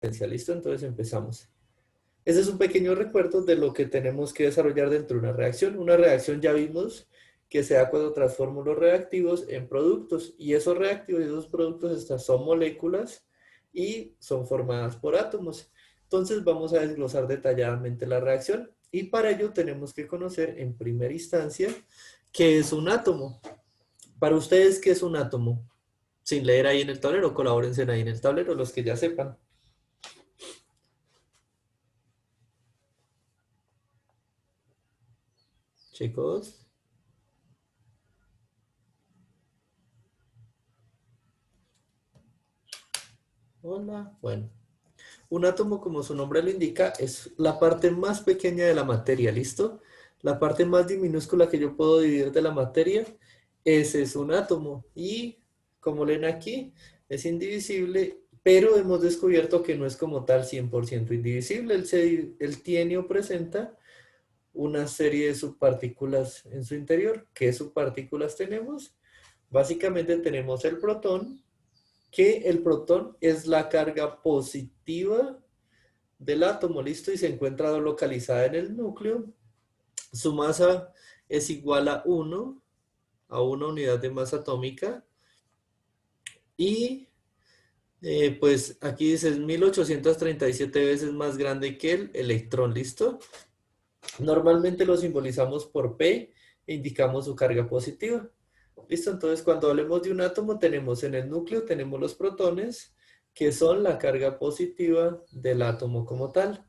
¿Listo? Entonces empezamos. Ese es un pequeño recuerdo de lo que tenemos que desarrollar dentro de una reacción. Una reacción ya vimos que se da cuando transformo los reactivos en productos. Y esos reactivos y esos productos estas son moléculas y son formadas por átomos. Entonces vamos a desglosar detalladamente la reacción. Y para ello tenemos que conocer en primera instancia qué es un átomo. Para ustedes, ¿qué es un átomo? Sin leer ahí en el tablero, colabórense ahí en el tablero, los que ya sepan. Chicos. Hola. Bueno, un átomo, como su nombre lo indica, es la parte más pequeña de la materia, ¿listo? La parte más minúscula que yo puedo dividir de la materia, ese es un átomo. Y como leen aquí, es indivisible, pero hemos descubierto que no es como tal 100% indivisible. Él tiene o presenta una serie de subpartículas en su interior. ¿Qué subpartículas tenemos? Básicamente tenemos el protón, que el protón es la carga positiva del átomo, listo, y se encuentra localizada en el núcleo. Su masa es igual a una unidad de masa atómica, y pues aquí dice es 1837 veces más grande que el electrón, listo. Normalmente lo simbolizamos por P e indicamos su carga positiva. Listo, entonces cuando hablemos de un átomo tenemos en el núcleo, tenemos los protones, que son la carga positiva del átomo como tal.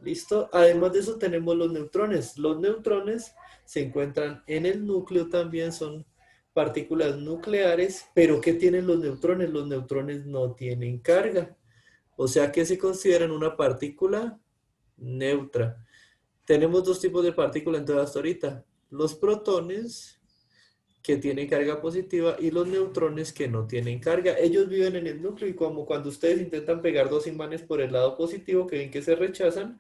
Listo, además de eso tenemos los neutrones. Los neutrones se encuentran en el núcleo también, son partículas nucleares, pero ¿qué tienen los neutrones? Los neutrones no tienen carga, o sea que se consideran una partícula neutra. Tenemos dos tipos de partículas en toda hasta ahorita. Los protones, que tienen carga positiva, y los neutrones que no tienen carga. Ellos viven en el núcleo y como cuando ustedes intentan pegar dos imanes por el lado positivo, que ven que se rechazan,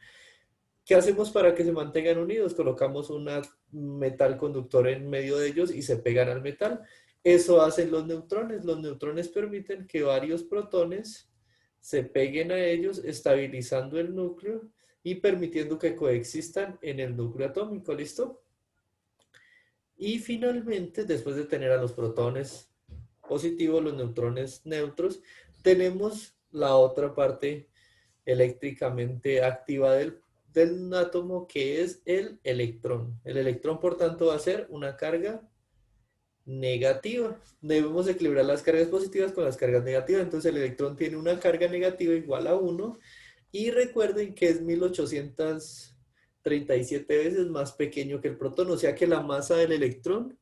¿qué hacemos para que se mantengan unidos? Colocamos un metal conductor en medio de ellos y se pegan al metal. Eso hacen los neutrones. Los neutrones permiten que varios protones se peguen a ellos, estabilizando el núcleo y permitiendo que coexistan en el núcleo atómico. ¿Listo? Y finalmente, después de tener a los protones positivos, los neutrones neutros, tenemos la otra parte eléctricamente activa del átomo, que es el electrón. El electrón, por tanto, va a ser una carga negativa. Debemos equilibrar las cargas positivas con las cargas negativas. Entonces el electrón tiene una carga negativa igual a 1. Y recuerden que es 1837 veces más pequeño que el protón. O sea que la masa del electrón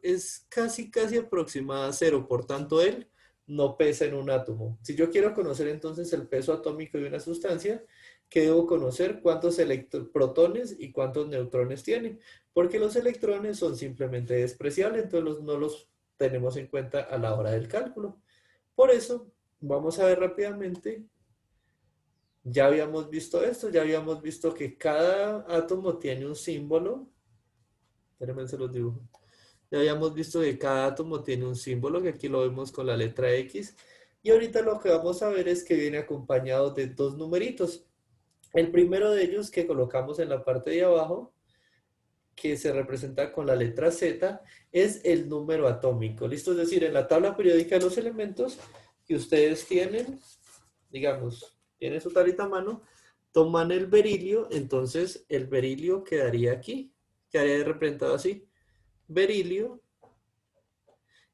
es casi aproximada a cero, por tanto él no pesa en un átomo. Si yo quiero conocer entonces el peso atómico de una sustancia, ¿qué debo conocer? ¿Cuántos protones y cuántos neutrones tiene? Porque los electrones son simplemente despreciables, entonces no los tenemos en cuenta a la hora del cálculo. Por eso, vamos a ver rápidamente. Ya habíamos visto esto, ya habíamos visto que cada átomo tiene un símbolo. Espérenme, se los dibujo. Ya habíamos visto que cada átomo tiene un símbolo, que aquí lo vemos con la letra X. Y ahorita lo que vamos a ver es que viene acompañado de dos numeritos. El primero de ellos, que colocamos en la parte de abajo, que se representa con la letra Z, es el número atómico. ¿Listo? Es decir, en la tabla periódica de los elementos que ustedes tienen, digamos, tienen su tablita a mano, toman el berilio, entonces el berilio quedaría aquí, quedaría representado así. Berilio.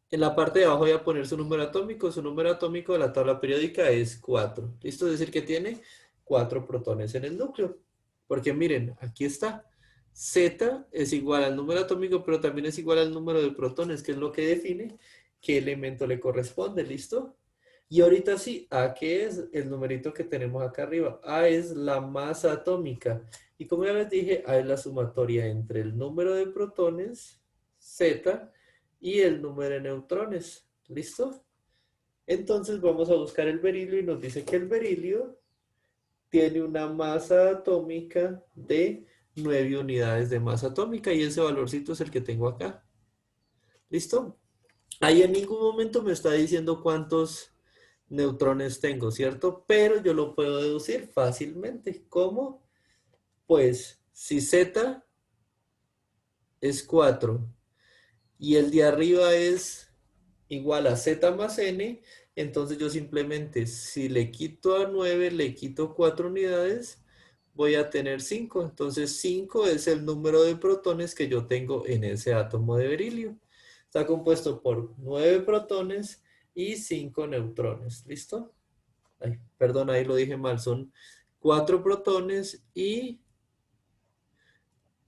En la parte de abajo voy a poner su número atómico. Su número atómico de la tabla periódica es 4. ¿Listo? Es decir, que tiene 4 protones en el núcleo. Porque miren, aquí está. Z es igual al número atómico, pero también es igual al número de protones, que es lo que define qué elemento le corresponde. ¿Listo? Y ahorita sí, A, ¿qué es? El numerito que tenemos acá arriba. A es la masa atómica. Y como ya les dije, A es la sumatoria entre el número de protones, Z, y el número de neutrones. ¿Listo? Entonces vamos a buscar el berilio y nos dice que el berilio tiene una masa atómica de 9 unidades de masa atómica, y ese valorcito es el que tengo acá. ¿Listo? Ahí en ningún momento me está diciendo cuántos neutrones tengo, ¿cierto? Pero yo lo puedo deducir fácilmente. ¿Cómo? Pues si Z es 4 y el de arriba es igual a Z más N, entonces yo simplemente si le quito a 9 le quito 4 unidades, voy a tener 5. Entonces 5 es el número de protones que yo tengo en ese átomo de berilio. Está compuesto por 9 protones y 5 neutrones. ¿Listo? Ay, perdón, ahí lo dije mal. Son 4 protones y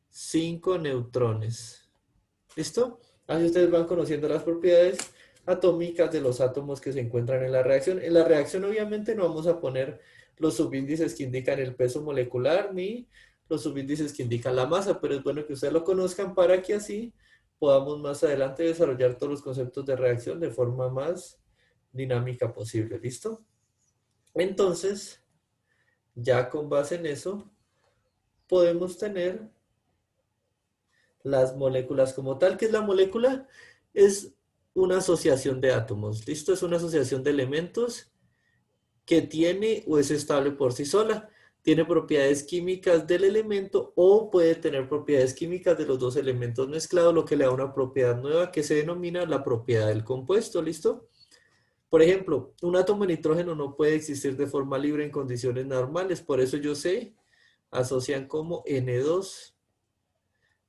5 neutrones. ¿Listo? Así ustedes van conociendo las propiedades atómicas de los átomos que se encuentran en la reacción. En la reacción obviamente no vamos a poner los subíndices que indican el peso molecular ni los subíndices que indican la masa, pero es bueno que ustedes lo conozcan para que así podamos más adelante desarrollar todos los conceptos de reacción de forma más dinámica posible. ¿Listo? Entonces, ya con base en eso, podemos tener las moléculas como tal. ¿Qué es la molécula? Es una asociación de átomos. ¿Listo? Es una asociación de elementos que tiene o es estable por sí sola. Tiene propiedades químicas del elemento o puede tener propiedades químicas de los dos elementos mezclados, lo que le da una propiedad nueva que se denomina la propiedad del compuesto. ¿Listo? Por ejemplo, un átomo de nitrógeno no puede existir de forma libre en condiciones normales, por eso ellos se asocian como N2.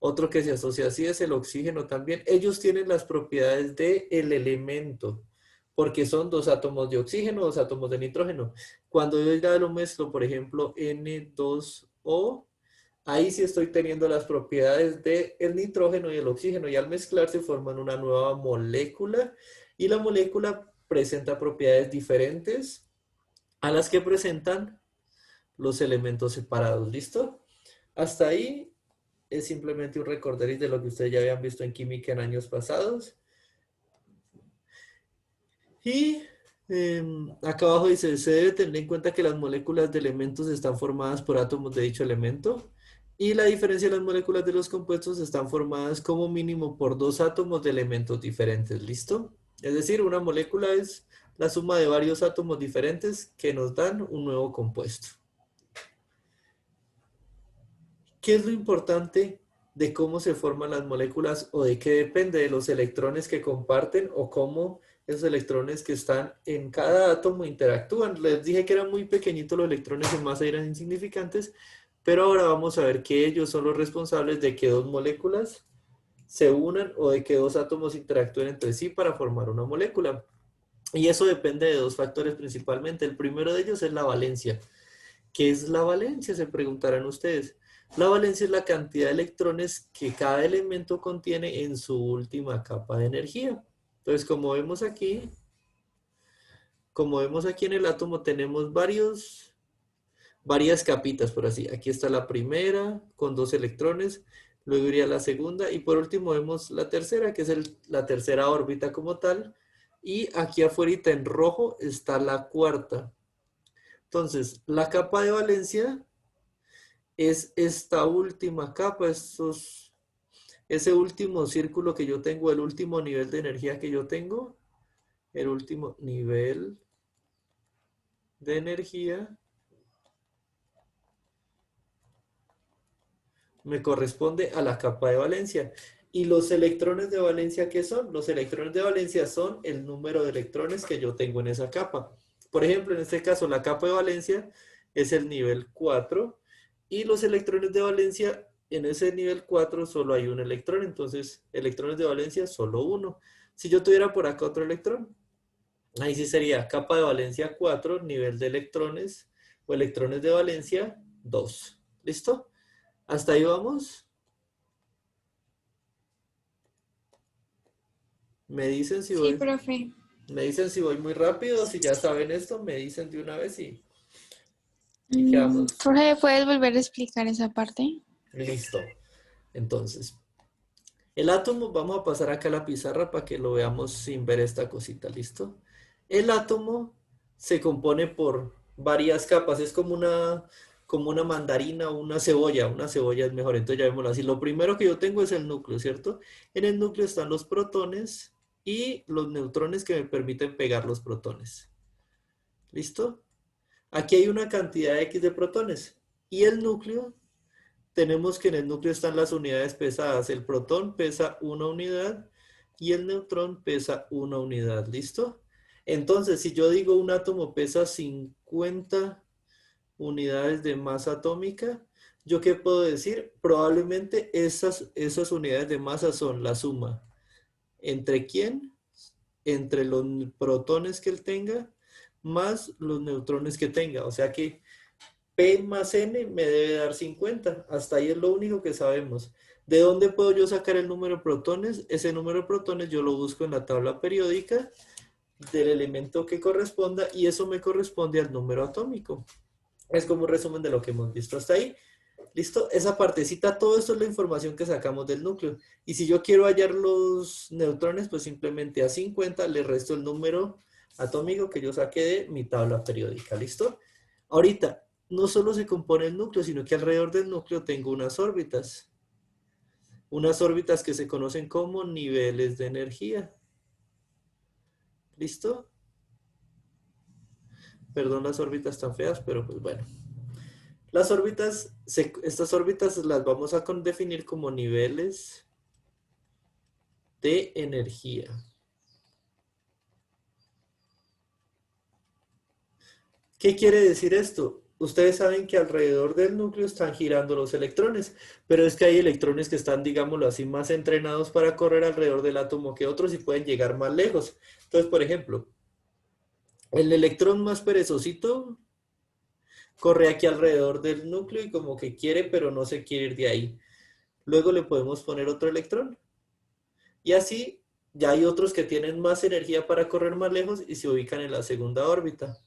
Otro que se asocia así es el oxígeno también. Ellos tienen las propiedades del elemento, porque son dos átomos de oxígeno, dos átomos de nitrógeno. Cuando yo ya lo mezclo, por ejemplo, N2O, ahí sí estoy teniendo las propiedades del nitrógeno y el oxígeno, y al mezclarse forman una nueva molécula, y la molécula presenta propiedades diferentes a las que presentan los elementos separados. ¿Listo? Hasta ahí es simplemente un recorderis de lo que ustedes ya habían visto en química en años pasados. Y acá abajo dice, se debe tener en cuenta que las moléculas de elementos están formadas por átomos de dicho elemento y la diferencia de las moléculas de los compuestos están formadas como mínimo por dos átomos de elementos diferentes. ¿Listo? Es decir, una molécula es la suma de varios átomos diferentes que nos dan un nuevo compuesto. ¿Qué es lo importante de cómo se forman las moléculas o de qué depende de los electrones que comparten o cómo esos electrones que están en cada átomo interactúan? Les dije que eran muy pequeñitos los electrones, en masa eran insignificantes, pero ahora vamos a ver que ellos son los responsables de que dos moléculas se unan o de que dos átomos interactúen entre sí para formar una molécula. Y eso depende de dos factores principalmente. El primero de ellos es la valencia. ¿Qué es la valencia? Se preguntarán ustedes. La valencia es la cantidad de electrones que cada elemento contiene en su última capa de energía. Entonces, como vemos aquí en el átomo, tenemos varias capitas, por así. Aquí está la primera con dos electrones, luego iría la segunda y por último vemos la tercera, que es la tercera órbita como tal. Y aquí afuera en rojo está la cuarta. Entonces, la capa de valencia es esta última capa, ese último círculo que yo tengo, el último nivel de energía que yo tengo, el último nivel de energía me corresponde a la capa de valencia. ¿Y los electrones de valencia qué son? Los electrones de valencia son el número de electrones que yo tengo en esa capa. Por ejemplo, en este caso, la capa de valencia es el nivel 4 y los electrones de valencia, en ese nivel 4 solo hay un electrón, entonces electrones de valencia solo uno. Si yo tuviera por acá otro electrón, ahí sí sería capa de valencia 4, nivel de electrones o electrones de valencia 2. ¿Listo? ¿Hasta ahí vamos? Me dicen si Sí, voy, profe. me dicen si voy muy rápido, si ya saben esto, me dicen de una vez y quedamos Profe, ¿puedes volver a explicar esa parte? listo. Entonces, el átomo, vamos a pasar acá a la pizarra para que lo veamos sin ver esta cosita, ¿listo? El átomo se compone por varias capas, es como una mandarina o una cebolla es mejor, entonces ya vemos así. Lo primero que yo tengo es el núcleo, ¿cierto? En el núcleo están los protones y los neutrones que me permiten pegar los protones. ¿Listo? Aquí hay una cantidad X de protones. Y el núcleo, tenemos que en el núcleo están las unidades pesadas. El protón pesa 1 unidad y el neutrón pesa 1 unidad. ¿Listo? Entonces, si yo digo un átomo pesa 50 unidades de masa atómica, ¿yo qué puedo decir? Probablemente esas unidades de masa son la suma. ¿Entre quién? Entre los protones que él tenga más los neutrones que tenga. O sea que P más N me debe dar 50. Hasta ahí es lo único que sabemos. ¿De dónde puedo yo sacar el número de protones? Ese número de protones yo lo busco en la tabla periódica del elemento que corresponda y eso me corresponde al número atómico. Es como un resumen de lo que hemos visto hasta ahí. ¿Listo? Esa partecita, todo esto es la información que sacamos del núcleo. Y si yo quiero hallar los neutrones, pues simplemente a 50 le resto el número atómico que yo saqué de mi tabla periódica. ¿Listo? Ahorita, no solo se compone el núcleo, sino que alrededor del núcleo tengo unas órbitas. Unas órbitas que se conocen como niveles de energía. ¿Listo? Perdón las órbitas tan feas, pero pues bueno. Las órbitas, estas órbitas las vamos a definir como niveles de energía. ¿Qué quiere decir esto? Ustedes saben que alrededor del núcleo están girando los electrones, pero es que hay electrones que están, digámoslo así, más entrenados para correr alrededor del átomo que otros y pueden llegar más lejos. Entonces, por ejemplo, el electrón más perezosito corre aquí alrededor del núcleo y como que quiere, pero no se quiere ir de ahí. Luego le podemos poner otro electrón. Y así ya hay otros que tienen más energía para correr más lejos y se ubican en la segunda órbita.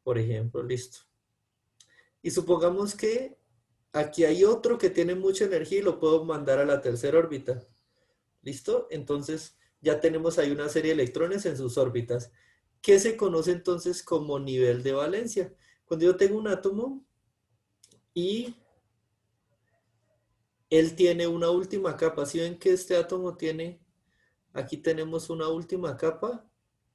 Por ejemplo, listo. Y supongamos que aquí hay otro que tiene mucha energía y lo puedo mandar a la tercera órbita. ¿Listo? Entonces ya tenemos ahí una serie de electrones en sus órbitas. ¿Qué se conoce entonces como nivel de valencia? Cuando yo tengo un átomo y él tiene una última capa. ¿Sí ven que este átomo tiene, aquí tenemos una última capa?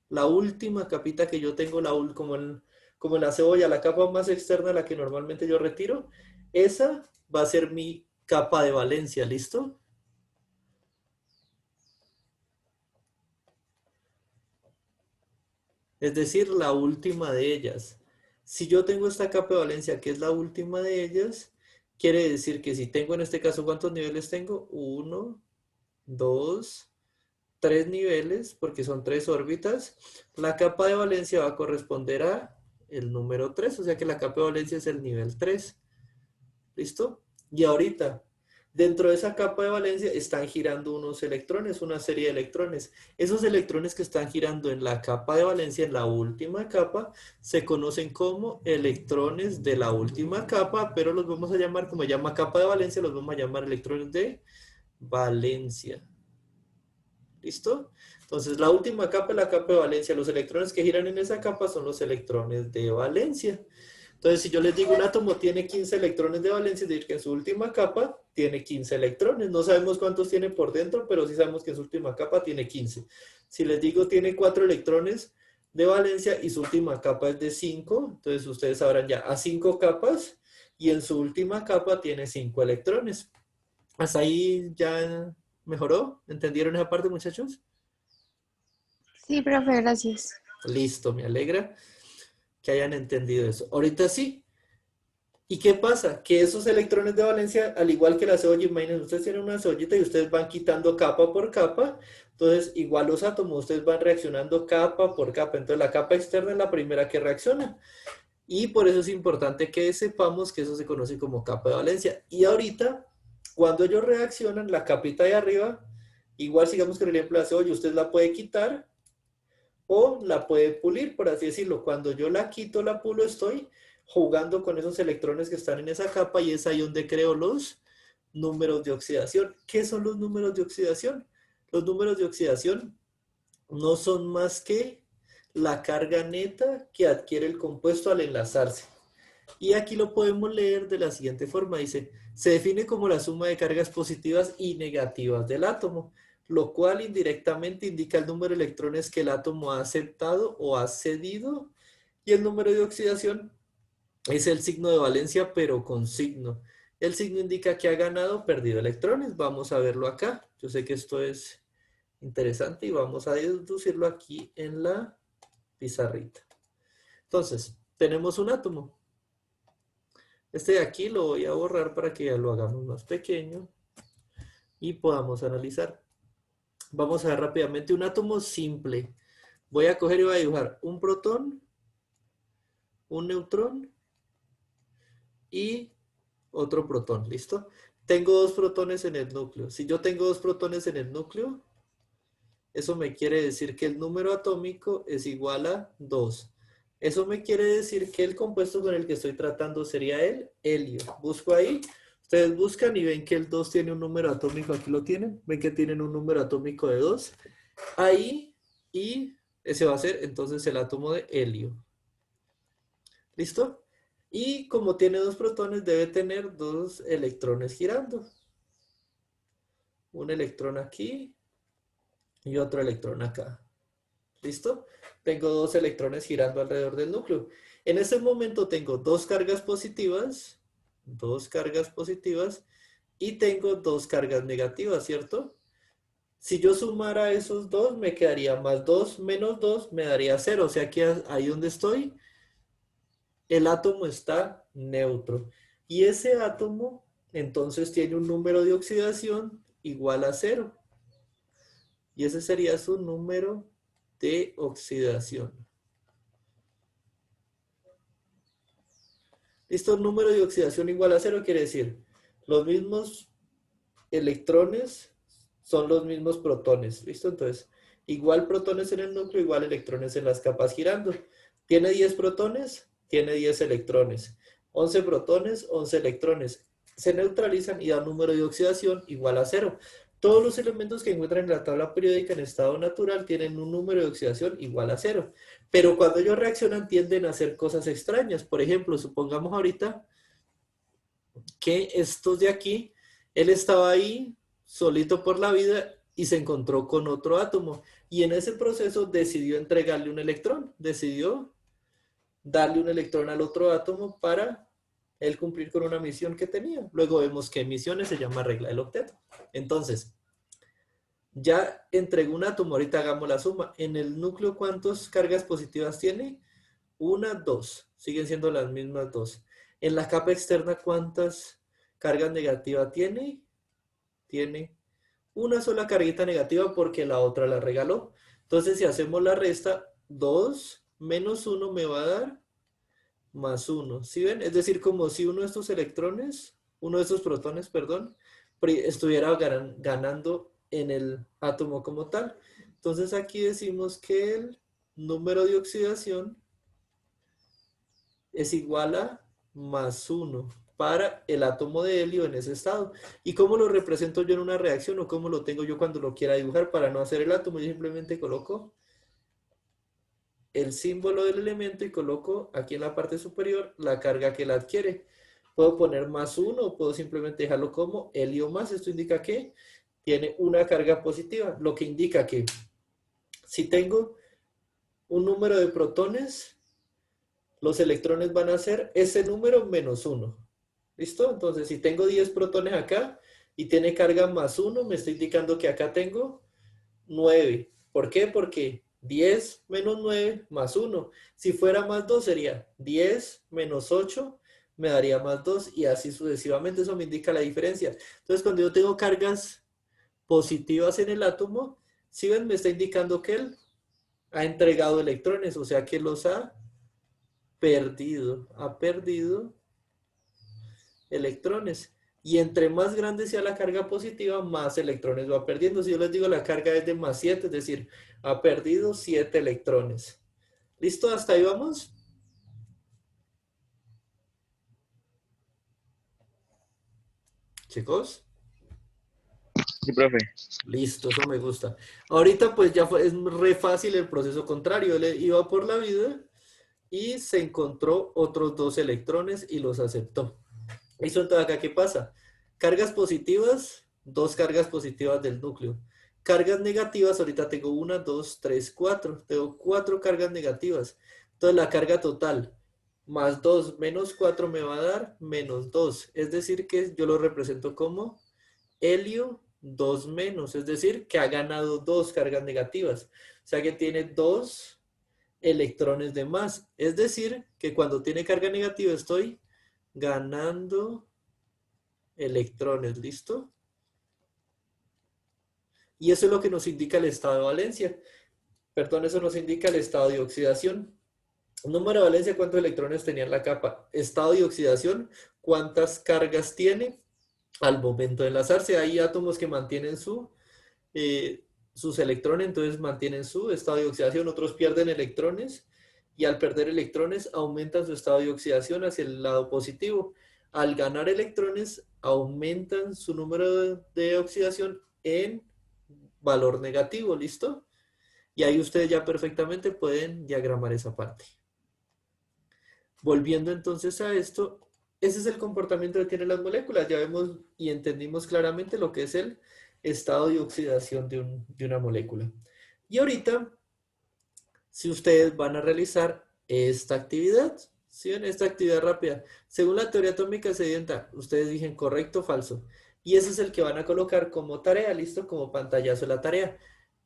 La última capita que yo tengo, como en la cebolla, la capa más externa, la que normalmente yo retiro, esa va a ser mi capa de valencia, ¿listo? Es decir, la última de ellas. Si yo tengo esta capa de valencia, que es la última de ellas, quiere decir que si tengo en este caso, ¿cuántos niveles tengo? Uno, dos, tres niveles, porque son tres órbitas. La capa de valencia va a corresponder a el número 3, o sea que la capa de valencia es el nivel 3. ¿Listo? Y ahorita, dentro de esa capa de valencia están girando unos electrones, una serie de electrones. Esos electrones que están girando en la capa de valencia, en la última capa, se conocen como electrones de la última capa, pero los vamos a llamar, como llama capa de valencia, los vamos a llamar electrones de valencia. ¿Listo? Entonces, la última capa es la capa de valencia. Los electrones que giran en esa capa son los electrones de valencia. Entonces, si yo les digo un átomo tiene 15 electrones de valencia, es decir, que en su última capa tiene 15 electrones. No sabemos cuántos tiene por dentro, pero sí sabemos que en su última capa tiene 15. Si les digo tiene 4 electrones de valencia y su última capa es de 5, entonces ustedes sabrán ya a 5 capas y en su última capa tiene 5 electrones. ¿Hasta ahí ya mejoró? ¿Entendieron esa parte, muchachos? Sí, profe, gracias. Listo, me alegra que hayan entendido eso. Ahorita sí. ¿Y qué pasa? Que esos electrones de valencia, al igual que la cebolla, imagínense, ustedes tienen una cebollita y ustedes van quitando capa por capa. Entonces, igual los átomos, ustedes van reaccionando capa por capa. Entonces, la capa externa es la primera que reacciona. Y por eso es importante que sepamos que eso se conoce como capa de valencia. Y ahorita, cuando ellos reaccionan, la capita de arriba, igual sigamos con el ejemplo de la cebolla, usted la puede quitar o la puede pulir, por así decirlo. Cuando yo la quito, la pulo, estoy jugando con esos electrones que están en esa capa y es ahí donde creo los números de oxidación. ¿Qué son los números de oxidación? Los números de oxidación no son más que la carga neta que adquiere el compuesto al enlazarse. Y aquí lo podemos leer de la siguiente forma. Dice, se define como la suma de cargas positivas y negativas del átomo, lo cual indirectamente indica el número de electrones que el átomo ha aceptado o ha cedido Y el número de oxidación es el signo de valencia, pero con signo. El signo indica que ha ganado o perdido electrones. Vamos a verlo acá. Yo sé que esto es interesante y vamos a deducirlo aquí en la pizarrita. Entonces, tenemos un átomo. Este de aquí lo voy a borrar para que ya lo hagamos más pequeño y podamos analizar. Vamos a ver rápidamente un átomo simple. Voy a coger y voy a dibujar un protón, un neutrón y otro protón, ¿listo? Tengo dos protones en el núcleo. Si yo tengo dos protones en el núcleo, eso me quiere decir que el número atómico es igual a 2. Eso me quiere decir que el compuesto con el que estoy tratando sería el helio. Busco ahí, ustedes buscan y ven que el 2 tiene un número atómico, aquí lo tienen, ven que tienen un número atómico de 2. Ahí, y ese va a ser entonces el átomo de helio. ¿Listo? Y como tiene dos protones, debe tener dos electrones girando. Un electrón aquí y otro electrón acá. ¿Listo? Tengo dos electrones girando alrededor del núcleo. En ese momento tengo dos cargas positivas y tengo dos cargas negativas, ¿cierto? Si yo sumara esos dos, me quedaría más 2 menos 2, me daría 0. O sea que ahí donde estoy, el átomo está neutro. Y ese átomo, entonces, tiene un número de oxidación igual a 0. Y ese sería su número de oxidación. ¿Listo? Número de oxidación igual a 0 quiere decir los mismos electrones son los mismos protones. ¿Listo? Entonces, igual protones en el núcleo, igual electrones en las capas girando. ¿Tiene 10 protones? Tiene 10 electrones. 11 protones, 11 electrones. Se neutralizan y da un número de oxidación igual a 0. Todos los elementos que encuentran en la tabla periódica en estado natural tienen un número de oxidación igual a 0. Pero cuando ellos reaccionan tienden a hacer cosas extrañas. Por ejemplo, supongamos ahorita que estos de aquí, él estaba ahí solito por la vida y se encontró con otro átomo. Y en ese proceso decidió entregarle un electrón. Decidió darle un electrón al otro átomo para él cumplir con una misión que tenía. Luego vemos que misiones se llama regla del octeto. Entonces, ya entregó un átomo, ahorita hagamos la suma. En el núcleo, ¿cuántas cargas positivas tiene? Una, dos. Siguen siendo las mismas dos. En la capa externa, ¿cuántas cargas negativas tiene? Tiene una sola carguita negativa porque la otra la regaló. Entonces, si hacemos la resta, 2 menos 1 me va a dar más 1. ¿Sí ven? Es decir, como si uno de estos electrones, uno de estos protones, perdón, estuviera ganando en el átomo como tal. Entonces aquí decimos que el número de oxidación es igual a más 1 para el átomo de helio en ese estado. ¿Y cómo lo represento yo en una reacción o cómo lo tengo yo cuando lo quiera dibujar para no hacer el átomo? Yo simplemente coloco el símbolo del elemento y coloco aquí en la parte superior la carga que la adquiere. Puedo poner más 1 o puedo simplemente dejarlo como helio más. Esto indica que tiene una carga positiva, lo que indica que si tengo un número de protones, los electrones van a ser ese número menos 1. ¿Listo? Entonces, si tengo 10 protones acá y tiene carga más 1, me está indicando que acá tengo 9. ¿Por qué? Porque 10 menos 9 más 1. Si fuera más 2 sería 10 menos 8 me daría más 2 y así sucesivamente. Eso me indica la diferencia. Entonces, cuando yo tengo cargas positivas en el átomo, si ven, me está indicando que él ha entregado electrones, o sea que los ha perdido electrones. Y entre más grande sea la carga positiva, más electrones va perdiendo. Si yo les digo la carga es de más 7, es decir, ha perdido 7 electrones. ¿Listo? ¿Hasta ahí vamos? Chicos. Sí, profe. Listo, eso me gusta. Ahorita pues ya es re fácil el proceso contrario. Él iba por la vida y se encontró otros dos electrones y los aceptó. ¿Listo? Entonces acá, ¿qué pasa? Cargas positivas, dos cargas positivas del núcleo. Cargas negativas, ahorita tengo una, dos, tres, cuatro. Tengo 4 cargas negativas. Entonces la carga total más 2 menos 4 me va a dar menos 2. Es decir que yo lo represento como helio 2 menos. Es decir que ha ganado 2 cargas negativas. O sea que tiene 2 electrones de más. Es decir que cuando tiene carga negativa estoy ganando electrones. ¿Listo? Y eso es lo que nos indica el estado de valencia. Perdón, eso nos indica el estado de oxidación. Número de valencia, ¿cuántos electrones tenía en la capa? Estado de oxidación, ¿cuántas cargas tiene al momento de enlazarse? Hay átomos que mantienen sus electrones, entonces mantienen su estado de oxidación, otros pierden electrones y al perder electrones aumentan su estado de oxidación hacia el lado positivo. Al ganar electrones aumentan su número de oxidación en valor negativo, ¿listo? Y ahí ustedes ya perfectamente pueden diagramar esa parte. Volviendo entonces a esto, ese es el comportamiento que tienen las moléculas. Ya vemos y entendimos claramente lo que es el estado de oxidación de una molécula. Y ahorita, si ustedes van a realizar esta actividad, ¿sí ven? Esta actividad rápida, según la teoría atómica sedienta, ustedes dicen correcto o falso. Y ese es el que van a colocar como tarea, listo, como pantallazo de la tarea.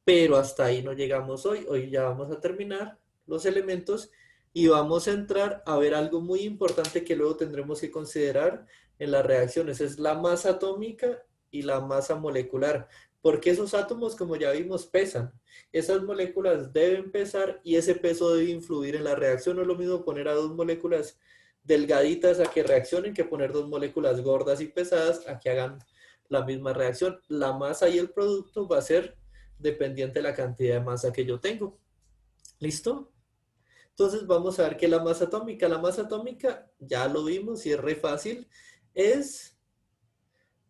Pero hasta ahí no llegamos hoy. Hoy ya vamos a terminar los elementos y vamos a entrar a ver algo muy importante que luego tendremos que considerar en las reacciones. Es la masa atómica y la masa molecular. Porque esos átomos, como ya vimos, pesan. Esas moléculas deben pesar y ese peso debe influir en la reacción. No es lo mismo poner a dos moléculas delgaditas a que reaccionen que poner dos moléculas gordas y pesadas a que hagan la misma reacción. La masa y el producto va a ser dependiente de la cantidad de masa que yo tengo. ¿Listo? Entonces vamos a ver qué es la masa atómica. La masa atómica, ya lo vimos y es re fácil, es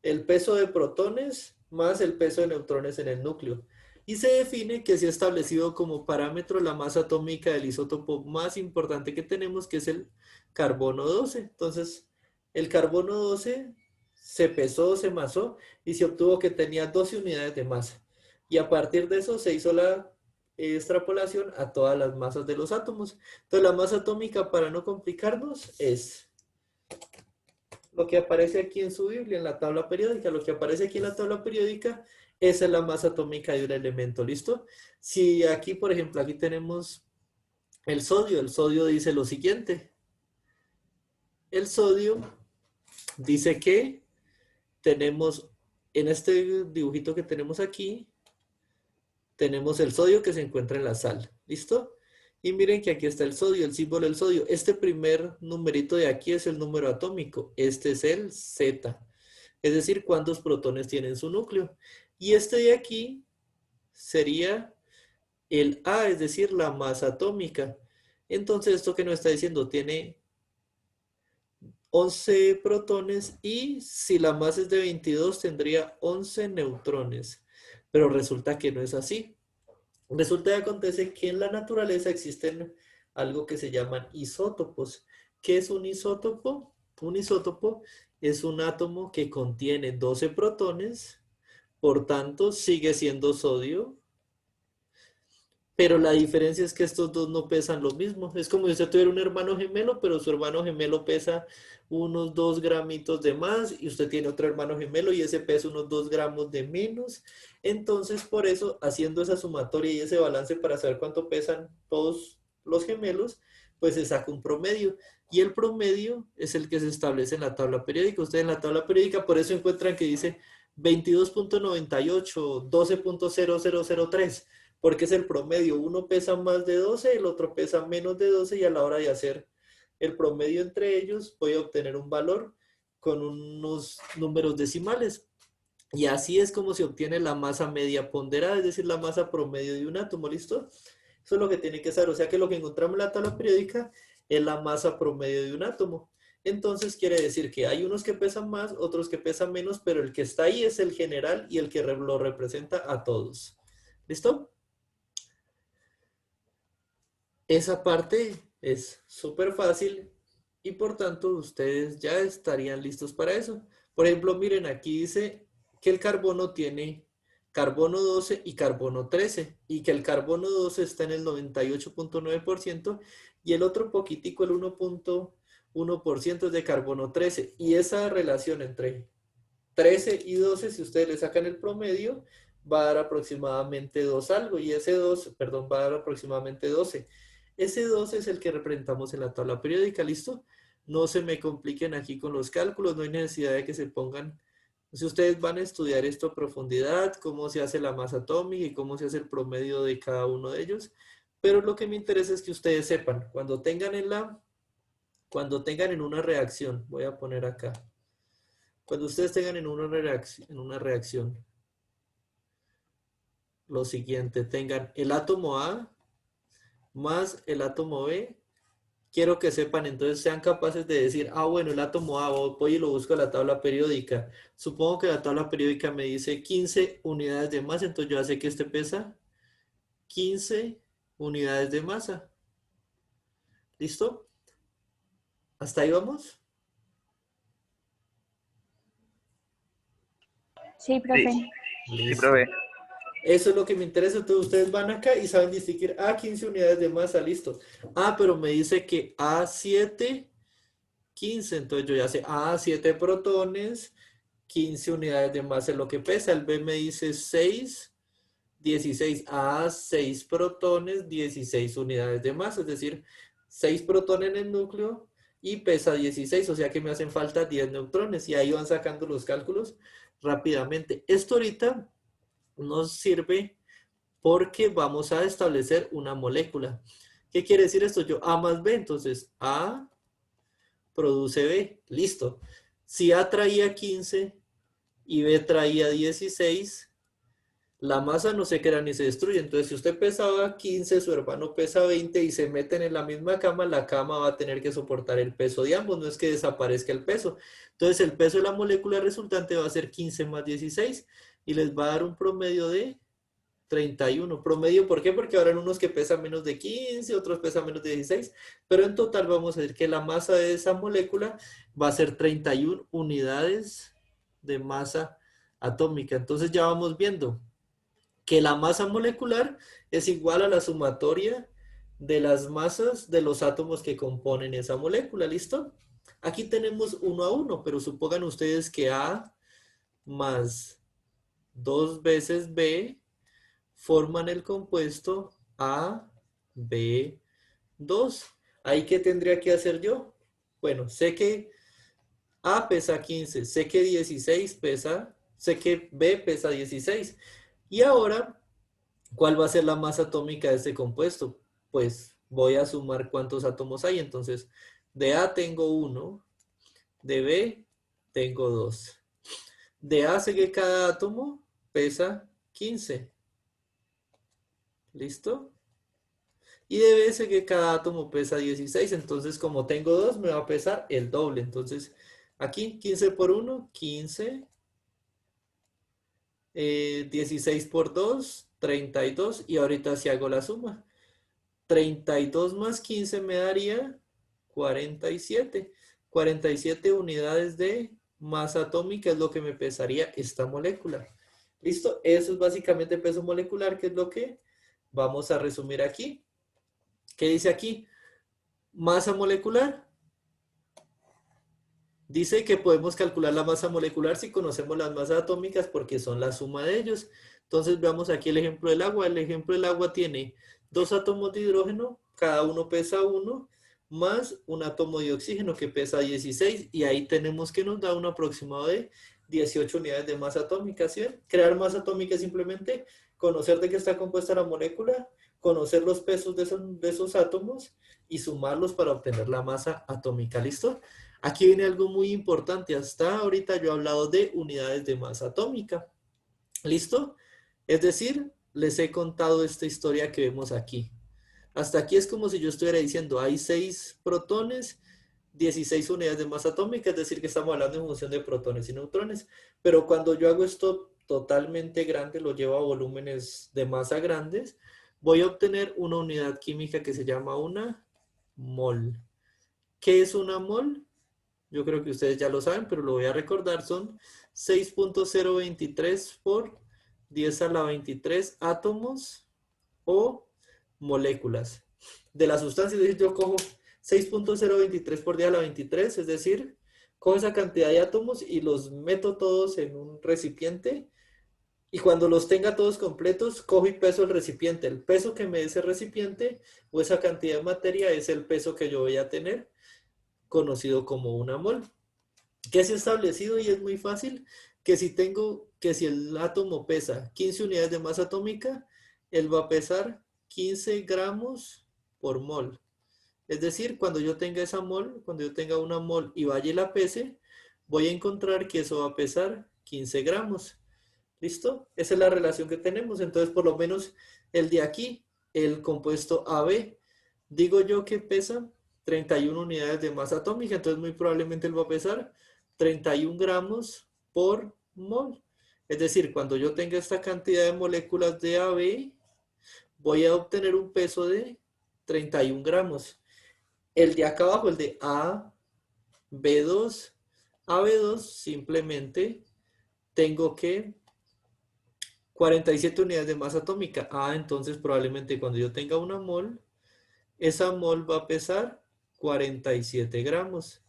el peso de protones más el peso de neutrones en el núcleo. Y se define que se ha establecido como parámetro la masa atómica del isótopo más importante que tenemos, que es el carbono 12. Entonces, el carbono 12 se pesó, se masó y se obtuvo que tenía 12 unidades de masa. Y a partir de eso se hizo la extrapolación a todas las masas de los átomos. Entonces, la masa atómica, para no complicarnos, es lo que aparece aquí en su Biblia, en la tabla periódica. Lo que aparece aquí en la tabla periódica, esa es la masa atómica de un elemento, ¿listo? Si aquí, por ejemplo, aquí tenemos el sodio dice lo siguiente. El sodio dice que tenemos, en este dibujito que tenemos aquí, tenemos el sodio que se encuentra en la sal, ¿listo? Y miren que aquí está el sodio, el símbolo del sodio. Este primer numerito de aquí es el número atómico. Este es el Z. Es decir, cuántos protones tiene en su núcleo. Y este de aquí sería el A, es decir, la masa atómica. Entonces, esto que nos está diciendo tiene 11 protones y si la masa es de 22 tendría 11 neutrones. Pero resulta que no es así. Resulta que acontece que en la naturaleza existen algo que se llaman isótopos. ¿Qué es un isótopo? Un isótopo es un átomo que contiene 12 protones, por tanto sigue siendo sodio, pero la diferencia es que estos dos no pesan lo mismo. Es como si usted tuviera un hermano gemelo, pero su hermano gemelo pesa unos 2 gramitos de más y usted tiene otro hermano gemelo y ese pesa unos 2 gramos de menos. Entonces, por eso, haciendo esa sumatoria y ese balance para saber cuánto pesan todos los gemelos, pues se saca un promedio. Y el promedio es el que se establece en la tabla periódica. Ustedes en la tabla periódica, por eso encuentran que dice 22.98, 12.0003 porque es el promedio. Uno pesa más de 12, el otro pesa menos de 12 y a la hora de hacer el promedio entre ellos voy a obtener un valor con unos números decimales. Y así es como se obtiene la masa media ponderada, es decir, la masa promedio de un átomo, ¿listo? Eso es lo que tiene que saber. O sea que lo que encontramos en la tabla periódica es la masa promedio de un átomo. Entonces quiere decir que hay unos que pesan más, otros que pesan menos, pero el que está ahí es el general y el que lo representa a todos. ¿Listo? Esa parte es súper fácil y por tanto ustedes ya estarían listos para eso. Por ejemplo, miren, aquí dice que el carbono tiene carbono 12 y carbono 13 y que el carbono 12 está en el 98.9% y el otro poquitico, el 1.1% es de carbono 13. Y esa relación entre 13 y 12, si ustedes le sacan el promedio, va a dar aproximadamente 2 algo, y ese 2, perdón, va a dar aproximadamente 12. Ese 12 es el que representamos en la tabla periódica, ¿listo? No se me compliquen aquí con los cálculos, no hay necesidad de que se pongan. Si ustedes van a estudiar esto a profundidad, cómo se hace la masa atómica y cómo se hace el promedio de cada uno de ellos, pero lo que me interesa es que ustedes sepan, cuando tengan en una reacción, voy a poner acá, cuando ustedes tengan en una reacción, lo siguiente, tengan el átomo A más el átomo B, quiero que sepan, entonces sean capaces de decir, ah, bueno, el átomo A, voy y lo busco en la tabla periódica. Supongo que la tabla periódica me dice 15 unidades de masa, entonces yo ya sé que este pesa 15 unidades de masa. ¿Listo? ¿Hasta ahí vamos? Sí, Sí, profe. sí, Listo. profe. Eso es lo que me interesa. Entonces ustedes van acá y saben distinguir, 15 unidades de masa, listo. Pero me dice que A7, 15. Entonces yo ya sé, 7 protones, 15 unidades de masa es lo que pesa. El B me dice 6, 16. 6 protones, 16 unidades de masa. Es decir, 6 protones en el núcleo y pesa 16. O sea que me hacen falta 10 neutrones. Y ahí van sacando los cálculos rápidamente. Esto ahorita nos sirve porque vamos a establecer una molécula. ¿Qué quiere decir esto? Yo A más B, entonces A produce B, listo. Si A traía 15 y B traía 16, la masa no se crea ni se destruye. Entonces, si usted pesaba 15, su hermano pesa 20 y se meten en la misma cama, la cama va a tener que soportar el peso de ambos, no es que desaparezca el peso. Entonces, el peso de la molécula resultante va a ser 15 más 16 y les va a dar un promedio de 31. Promedio, ¿por qué? Porque habrán unos que pesan menos de 15, otros pesan menos de 16, pero en total vamos a decir que la masa de esa molécula va a ser 31 unidades de masa atómica. Entonces ya vamos viendo que la masa molecular es igual a la sumatoria de las masas de los átomos que componen esa molécula, ¿listo? Aquí tenemos 1 a 1, pero supongan ustedes que A más 2 veces B forman el compuesto AB2. ¿Ahí qué tendría que hacer yo? Bueno, sé que A pesa 15, sé que 16 pesa, sé que B pesa 16. Y ahora, ¿cuál va a ser la masa atómica de este compuesto? Pues voy a sumar cuántos átomos hay. Entonces, de A tengo 1, de B tengo 2. De A sé que cada átomo pesa 15. ¿Listo? Y debe ser que cada átomo pesa 16, entonces como tengo 2 me va a pesar el doble. Entonces aquí 15 por 1, 15, 16 por 2, 32, y ahorita si hago la suma, 32 más 15 me daría 47. 47 unidades de masa atómica es lo que me pesaría esta molécula. ¿Listo? Eso es básicamente peso molecular, que es lo que vamos a resumir aquí. ¿Qué dice aquí? Masa molecular. Dice que podemos calcular la masa molecular si conocemos las masas atómicas porque son la suma de ellos. Entonces veamos aquí el ejemplo del agua. El ejemplo del agua tiene 2 átomos de hidrógeno, cada uno pesa 1, más un átomo de oxígeno que pesa 16, y ahí tenemos que nos da un aproximado de 18 unidades de masa atómica. ¿Sí ven? Crear masa atómica es simplemente conocer de qué está compuesta la molécula, conocer los pesos de esos átomos y sumarlos para obtener la masa atómica. ¿Listo? Aquí viene algo muy importante. Hasta ahorita yo he hablado de unidades de masa atómica. ¿Listo? Es decir, les he contado esta historia que vemos aquí. Hasta aquí es como si yo estuviera diciendo, hay 6 protones, 16 unidades de masa atómica, es decir, que estamos hablando en función de protones y neutrones. Pero cuando yo hago esto totalmente grande, lo llevo a volúmenes de masa grandes, voy a obtener una unidad química que se llama una mol. ¿Qué es una mol? Yo creo que ustedes ya lo saben, pero lo voy a recordar. Son 6.023 por 10 a la 23 átomos o moléculas. de la sustancia. Es decir, yo cojo 6.023 por 10 a la 23, es decir, cojo esa cantidad de átomos y los meto todos en un recipiente. Y cuando los tenga todos completos, cojo y peso el recipiente. El peso que me dé ese recipiente o esa cantidad de materia es el peso que yo voy a tener, conocido como una mol. ¿Qué se ha establecido? Y es muy fácil, que si el átomo pesa 15 unidades de masa atómica, él va a pesar 15 gramos por mol. Es decir, cuando yo tenga esa mol, cuando yo tenga una mol y vaya y la pese, voy a encontrar que eso va a pesar 15 gramos. ¿Listo? Esa es la relación que tenemos. Entonces, por lo menos el de aquí, el compuesto AB, digo yo que pesa 31 unidades de masa atómica, entonces muy probablemente él va a pesar 31 gramos por mol. Es decir, cuando yo tenga esta cantidad de moléculas de AB, voy a obtener un peso de 31 gramos. El de acá abajo, el de AB2, AB2 simplemente tengo que 47 unidades de masa atómica. Entonces probablemente cuando yo tenga una mol, esa mol va a pesar 47 gramos.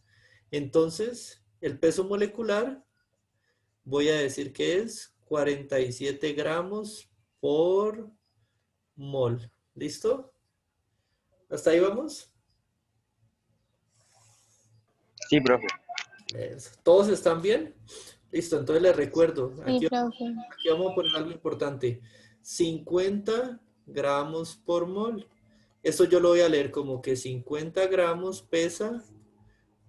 Entonces, el peso molecular, voy a decir que es 47 gramos por mol. ¿Listo? ¿Hasta ahí vamos? Sí, profe. Eso. ¿Todos están bien? Listo, entonces les recuerdo, Sí, profe. aquí vamos a poner algo importante. 50 gramos por mol. Esto yo lo voy a leer como que 50 gramos pesa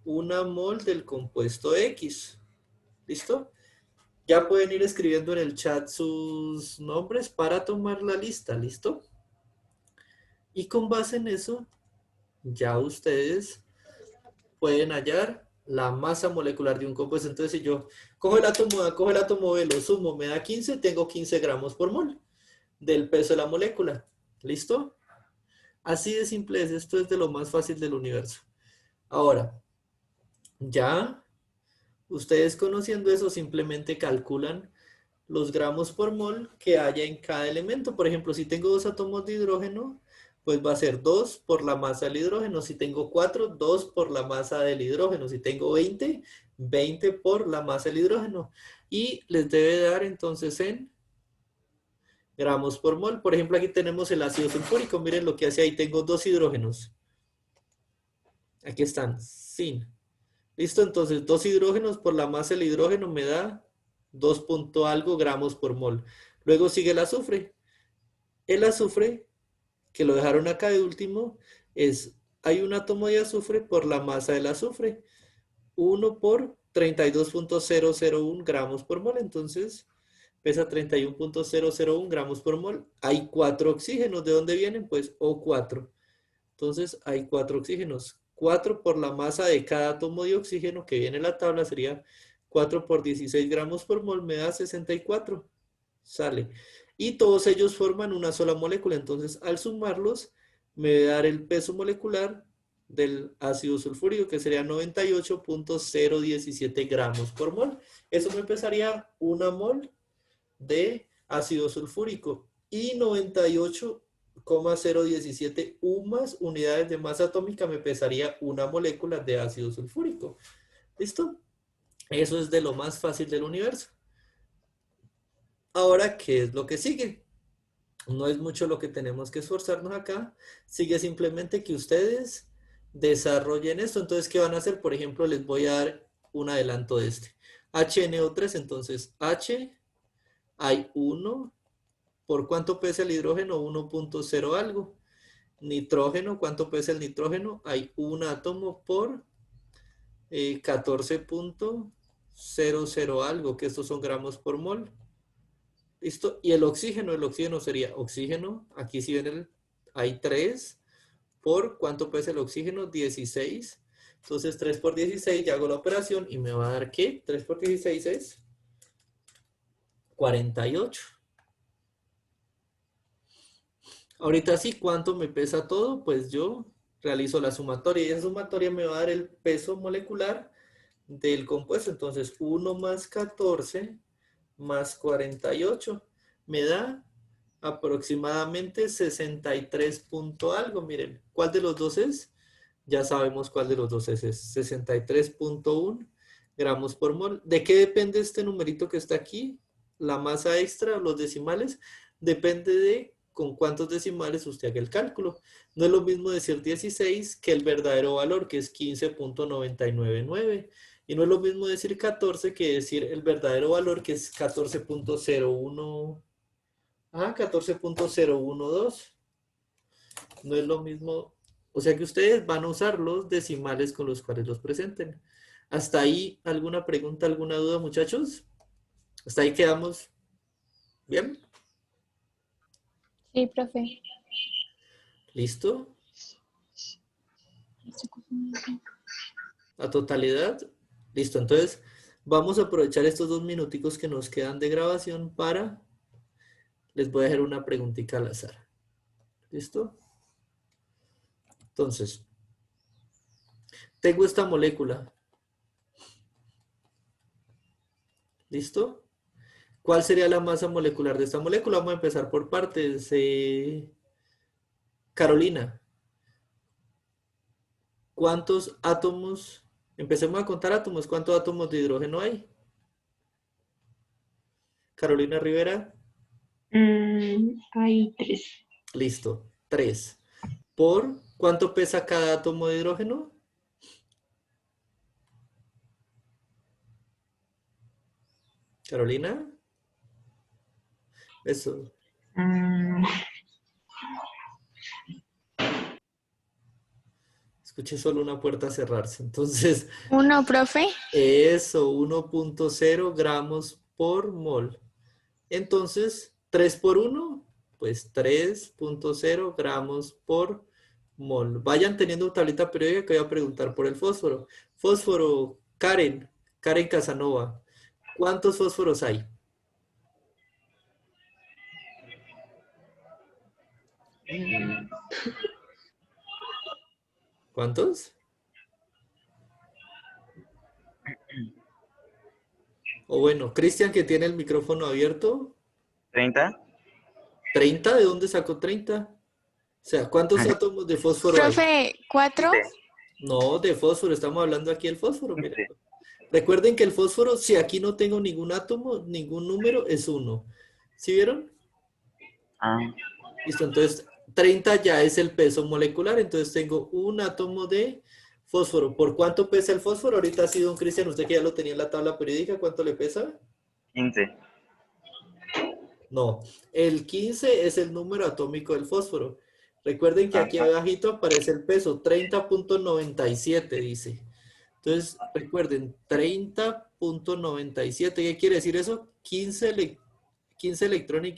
una mol del compuesto X. ¿Listo? Ya pueden ir escribiendo en el chat sus nombres para tomar la lista. ¿Listo? Y con base en eso, ya ustedes pueden hallar la masa molecular de un compuesto. Entonces, si yo cojo el átomo A, cojo el átomo B, lo sumo, me da 15, tengo 15 gramos por mol del peso de la molécula. ¿Listo? Así de simple es. Esto es de lo más fácil del universo. Ahora, ya ustedes conociendo eso, simplemente calculan los gramos por mol que haya en cada elemento. Por ejemplo, si tengo 2 átomos de hidrógeno, pues va a ser 2 por la masa del hidrógeno. Si tengo 4, 2 por la masa del hidrógeno. Si tengo 20, 20 por la masa del hidrógeno. Y les debe dar entonces en gramos por mol. Por ejemplo, aquí tenemos el ácido sulfúrico. Miren lo que hace ahí. Tengo 2 hidrógenos. Aquí están, sin. ¿Listo? Entonces, 2 hidrógenos por la masa del hidrógeno me da 2 punto algo gramos por mol. Luego sigue el azufre. El azufre, que lo dejaron acá de último, hay un átomo de azufre por la masa del azufre. 1 por 32.001 gramos por mol. Entonces, pesa 31.001 gramos por mol. Hay 4 oxígenos. ¿De dónde vienen? Pues O4. Entonces, hay 4 oxígenos. 4 por la masa de cada átomo de oxígeno que viene en la tabla sería 4 por 16 gramos por mol, me da 64. Sale. Y todos ellos forman una sola molécula. Entonces, al sumarlos, me va a dar el peso molecular del ácido sulfúrico, que sería 98.017 gramos por mol. Eso me pesaría una mol de ácido sulfúrico. Y 98,017 unidades de masa atómica me pesaría una molécula de ácido sulfúrico. ¿Listo? Eso es de lo más fácil del universo. Ahora, ¿qué es lo que sigue? No es mucho lo que tenemos que esforzarnos acá. Sigue simplemente que ustedes desarrollen esto. Entonces, ¿qué van a hacer? Por ejemplo, les voy a dar un adelanto de este. HNO3, entonces H, hay 1. ¿Por cuánto pesa el hidrógeno? 1.0 algo. Nitrógeno, ¿cuánto pesa el nitrógeno? Hay un átomo por 14.00 algo, que estos son gramos por mol. ¿Listo? Y el oxígeno sería oxígeno, aquí sí ven hay 3 por, ¿cuánto pesa el oxígeno? 16. Entonces 3 por 16, ya hago la operación y me va a dar ¿qué? 3 por 16 es 48. Ahorita sí, ¿cuánto me pesa todo? Pues yo realizo la sumatoria y esa sumatoria me va a dar el peso molecular del compuesto. Entonces 1 más 14 más 48 me da aproximadamente 63 punto algo. Miren, ¿cuál de los dos es? Ya sabemos cuál de los dos es 63.1 gramos por mol. ¿De qué depende este numerito que está aquí? La masa extra, los decimales, depende de con cuántos decimales usted haga el cálculo. No es lo mismo decir 16 que el verdadero valor, que es 15.999. Y no es lo mismo decir 14 que decir el verdadero valor, que es 14.01. 14.012. No es lo mismo. O sea que ustedes van a usar los decimales con los cuales los presenten. ¿Hasta ahí alguna pregunta, alguna duda, muchachos? ¿Hasta ahí quedamos bien? Sí, profe. ¿Listo? ¿A totalidad? Listo, entonces vamos a aprovechar estos 2 minuticos que nos quedan de grabación para... Les voy a dejar una preguntita al azar. ¿Listo? Entonces, tengo esta molécula. ¿Listo? ¿Cuál sería la masa molecular de esta molécula? Vamos a empezar por partes. Carolina, ¿cuántos átomos? Empecemos a contar átomos. ¿Cuántos átomos de hidrógeno hay? Carolina Rivera. Hay 3. Listo, 3. ¿Por cuánto pesa cada átomo de hidrógeno? Carolina. Eso. Escuché solo una puerta cerrarse. Entonces, 1, profe. eso, 1.0 gramos por mol. Entonces, 3 por 1, pues 3.0 gramos por mol. Vayan teniendo tablita periódica que voy a preguntar por el fósforo. Fósforo, Karen Casanova. ¿Cuántos fósforos hay? ¿Cuántos? O bueno, Cristian, que tiene el micrófono abierto. 30. ¿30? ¿De dónde sacó 30? O sea, ¿cuántos átomos de fósforo hay? Profe, 4. No, de fósforo, estamos hablando aquí del fósforo, miren. Recuerden que el fósforo, si aquí no tengo ningún átomo, ningún número, es 1. ¿Sí vieron? Listo, entonces 30 ya es el peso molecular, entonces tengo un átomo de fósforo. ¿Por cuánto pesa el fósforo? Ahorita sí, don Cristian, usted que ya lo tenía en la tabla periódica, ¿cuánto le pesa? 15. No, el 15 es el número atómico del fósforo. Recuerden que aquí abajito aparece el peso, 30.97 dice. Entonces, recuerden, 30.97, ¿qué quiere decir eso? 15 electrones y